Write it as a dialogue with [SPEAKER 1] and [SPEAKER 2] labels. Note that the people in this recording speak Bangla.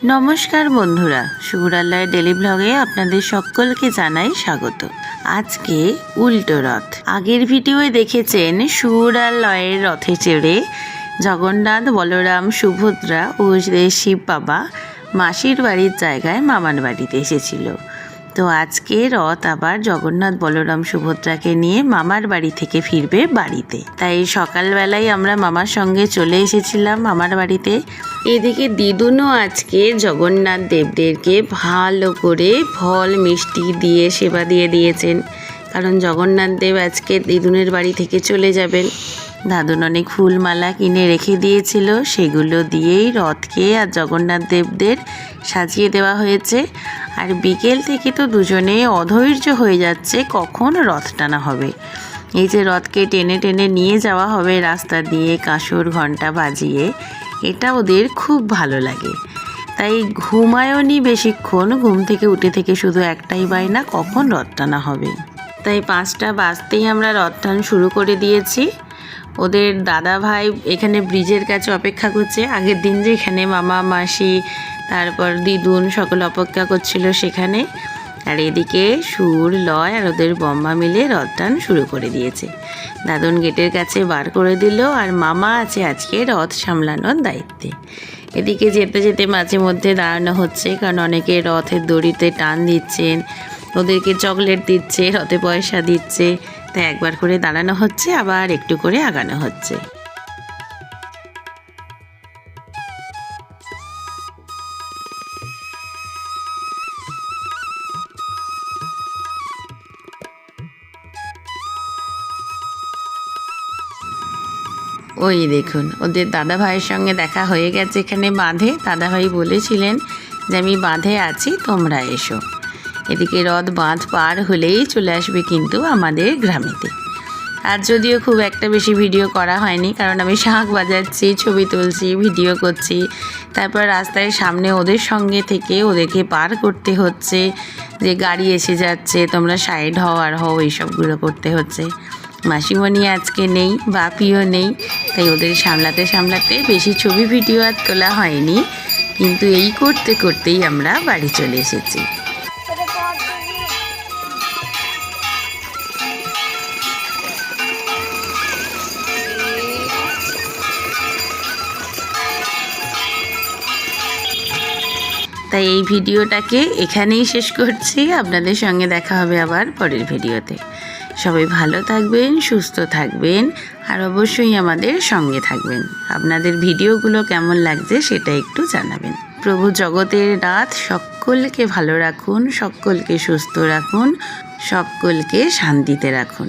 [SPEAKER 1] নমস্কার বন্ধুরা, শুভরাল্লার ডেলি ব্লগে আপনাদের সকলকে জানাই স্বাগত। আজকে উল্টো রথ। আগের ভিডিওয়ে দেখেছেন শুভরাল্লয়ের রথে চড়ে জগন্নাথ, বলরাম, সুভদ্রা ও শিব বাবা মাসির বাড়ির জায়গায় মামার বাড়িতে এসেছিল। তো আজকে রথ আবার জগন্নাথ, বলরাম, সুভদ্রাকে নিয়ে মামার বাড়ি থেকে ফিরবে বাড়িতে। তাই সকালবেলায় আমরা মামার সঙ্গে চলে এসেছিলাম মামার বাড়িতে। এদিকে দিদুনও আজকে জগন্নাথ দেবদেরকে ভালো করে ফল মিষ্টি দিয়ে সেবা দিয়ে দিয়েছেন, কারণ জগন্নাথ দেব আজকে দিদুনের বাড়ি থেকে চলে যাবেন। দাদুন অনেক ফুলমালা কিনে রেখে দিয়েছিল, সেগুলো দিয়েই রথকে আর জগন্নাথ দেবদের সাজিয়ে দেওয়া হয়েছে। আর বিকেল থেকে তো দুজনে অধৈর্য হয়ে যাচ্ছে কখন রথ টানা হবে। এই যে রথকে টেনে টেনে নিয়ে যাওয়া হবে রাস্তা দিয়ে কাঁসর ঘণ্টা বাজিয়ে, এটা ওদের খুব ভালো লাগে। তাই ঘুমায়নি বেশিক্ষণ, ঘুম থেকে উঠে থেকে শুধু একটাই বায়না, কখন রথ টানা হবে। তাই 5টা বাজতেই আমরা রথ টান শুরু করে দিয়েছি। ওদের দাদা ভাই এখানে ব্রিজের কাছে অপেক্ষা করছে। আগের দিন যে এখানে মামা, মাসি, তারপর দিদুন সকল অপেক্ষা করছিল সেখানে। আর এদিকে সুর, লয় আর ওদের বম্মা মিলে রথ টান শুরু করে দিয়েছে। দাদুন গেটের কাছে বার করে দিল, আর মামা আছে আজকে রথ সামলানোর দায়িত্বে। এদিকে যেতে যেতে মাঝে মধ্যে দাঁড়ানো হচ্ছে, কারণ অনেকে রথের দড়িতে টান দিচ্ছেন, ওদেরকে চকলেট দিচ্ছে, রথে পয়সা দিচ্ছে। তাই একবার করে দাঁড়ানো হচ্ছে, আবার একটু করে আগানো হচ্ছে। ওই দেখুন, ওদের দাদা ভাইয়ের সঙ্গে দেখা হয়ে গেছে এখানে বাঁধে। দাদা ভাই বলেছিলেন যে আমি বাঁধে আছি, তোমরা এসো। এদিকে রথ বাঁধ পার হলেই চলে আসবে কিন্তু আমাদের গ্রামেতে। আর যদিও খুব একটা বেশি ভিডিও করা হয়নি, কারণ আমি শাঁখ বাজাচ্ছি, ছবি তুলছি, ভিডিও করছি। তারপর রাস্তায় সামনে ওদের সঙ্গে থেকে ওদেরকে পার করতে হচ্ছে, যে গাড়ি এসে যাচ্ছে তোমরা সাইড হও আর হও, এইসবগুলো করতে হচ্ছে। মাসিমণি আজকে নেই, বাপিও নেই, তাই ওদের সামলাতে সামলাতে বেশি ছবি ভিডিও আর তোলা হয়নি। কিন্তু এই করতে করতেই আমরা বাড়ি চলে এসেছি। তাই এই ভিডিওটাকে এখানেই শেষ করছি। আপনাদের সঙ্গে দেখা হবে আবার পরের ভিডিওতে। সবাই ভালো থাকবেন, সুস্থ থাকবেন, আর অবশ্যই আমাদের সঙ্গে থাকবেন। আপনাদের ভিডিওগুলো কেমন লাগছে সেটা একটু জানাবেন। প্রভু জগতের নাথ সকলকে ভালো রাখুন, সকলকে সুস্থ রাখুন, সকলকে শান্তিতে রাখুন।